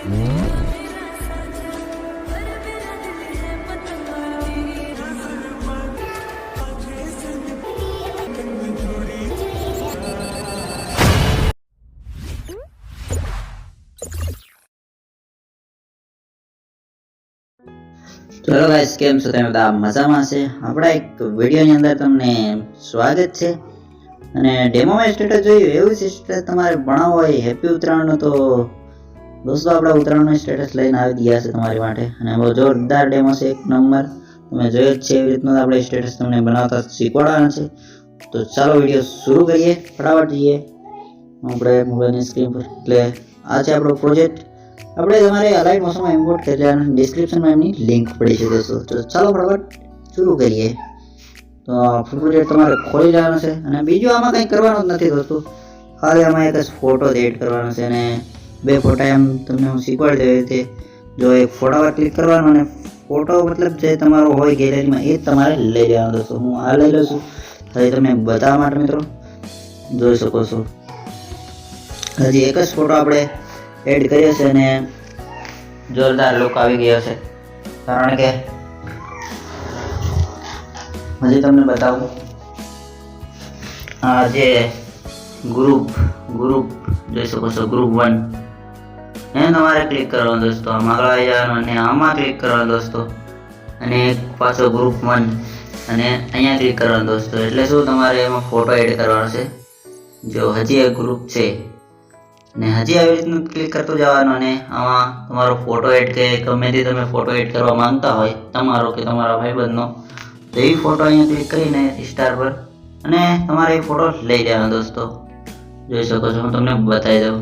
ચલો ગાઈસ, કેમ છો તમે બધા? મજામાં છે? આપણા એક વિડીયોની અંદર તમને સ્વાગત છે. અને ડેમોમાં સ્ટેટસ જોયું એવું સ્ટેટસ તમારે બનાવવો હોય હેપી ઉત્તરાયણનો, તો દોસ્તો આપણે ઉત્તરાયણનો સ્ટેટસ લઈને આવી ગયા છે તમારી માટે. અને બહુ જોરદાર ડેમો છે, એક નંબર. તમે જોયો જ છે એવી રીતનું આપણે સ્ટેટસ તમને બનાવતા શીખવાડવાના છે. તો ચાલો વિડીયો શરૂ કરીએ, ફટાફટ જઈએ આપણે મોબાઈલની સ્ક્રીન પર. એટલે આ છે આપણો પ્રોજેક્ટ. આપણે તમારે અલાઇટ મોશનમાં ઇમ્પોર્ટ કરી લેવાનું, ડિસ્ક્રિપ્શનમાં એમની લિંક પડી છે દોસ્તો. તો ચાલો ફટાફટ શરૂ કરીએ. તો પ્રોજેક્ટ તમારે ખોલી લેવાનો છે. અને બીજું આમાં કંઈ કરવાનું જ નથી દોસ્તો, ખાલી આમાં એક જ ફોટો એડ કરવાનો છે. અને બે ફોટા એમ તમને હું શીખવાડી દેવી રીતે. જો એક ફોટા પર ક્લિક કરવાનો અને ફોટો મતલબ જે તમારો હોય ગેલેરીમાં એ તમારે લઈ લેવાનો દોસ્તો. હું આ લઈ લઉં છું હજી તમને બતાવવા માટે મિત્રો, જોઈ શકો છો. હજી એક જ ફોટો આપણે એડ કર્યો છે અને જોરદાર લુક આવી ગયો છે. કારણ કે હજી તમને બતાવું, આ જે ગ્રુપ જોઈ શકો છો, ગ્રુપ 1 એને તમારે ક્લિક કરવાનું દોસ્તો. આમાં આગળ આવી જવાનું અને આમાં ક્લિક કરવાનું દોસ્તો. અને પાછો ગ્રુપ 1 અને અહીંયા ક્લિક કરવાનું દોસ્તો. એટલે શું, તમારે એમાં ફોટો એડ કરવાનો છે. જો હજી એક ગ્રુપ છે ને હજી આવી રીતનું ક્લિક કરતું જવાનું. અને આમાં તમારો ફોટો એડ કે ગમે તે તમે ફોટો એડ કરવા માંગતા હોય, તમારો કે તમારા ભાઈબંધનો, તો એ ફોટો અહીંયા ક્લિક કરીને સ્ટાર પર અને તમારે એ ફોટો લઈ લેવાનો દોસ્તો. જોઈ શકો છો, હું તમને બતાવી દઉં.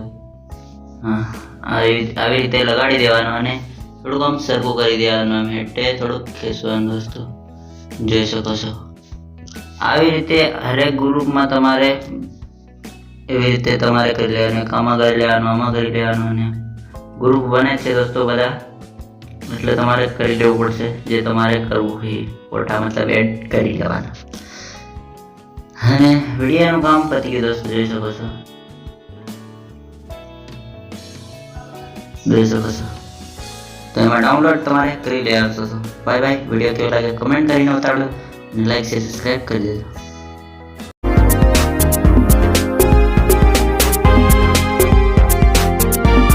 હા, આવી રીતે લગાડી દેવાનું અને થોડુંક આમ સરખું કરી દેવાનું, આમ હેઠે થોડુંક ખેંચવાનું દોસ્તો. જોઈ શકો છો આવી રીતે હરેક ગ્રુપમાં તમારે એવી રીતે તમારે કરી લેવાનું. આમાં કરી લેવાનું, આમાં કરી લેવાનું. અને ગ્રુપ બને છે દોસ્તો બધા, એટલે તમારે કરી લેવું પડશે જે તમારે કરવું હોય. ફોટા મતલબ એડ કરી લેવાના. અને વિડીયોનું કામ પતી ગયું દોસ્તો. જોઈ શકો છો, તો એમાં ડાઉનલોડ તમારે કરી લેવાનું દોસ્તો. Bye bye. વિડીયો કેવો લાગે કમેન્ટ કરીને બતાડો. લાઈક શેર સબસ્ક્રાઈબ કરી દેજો.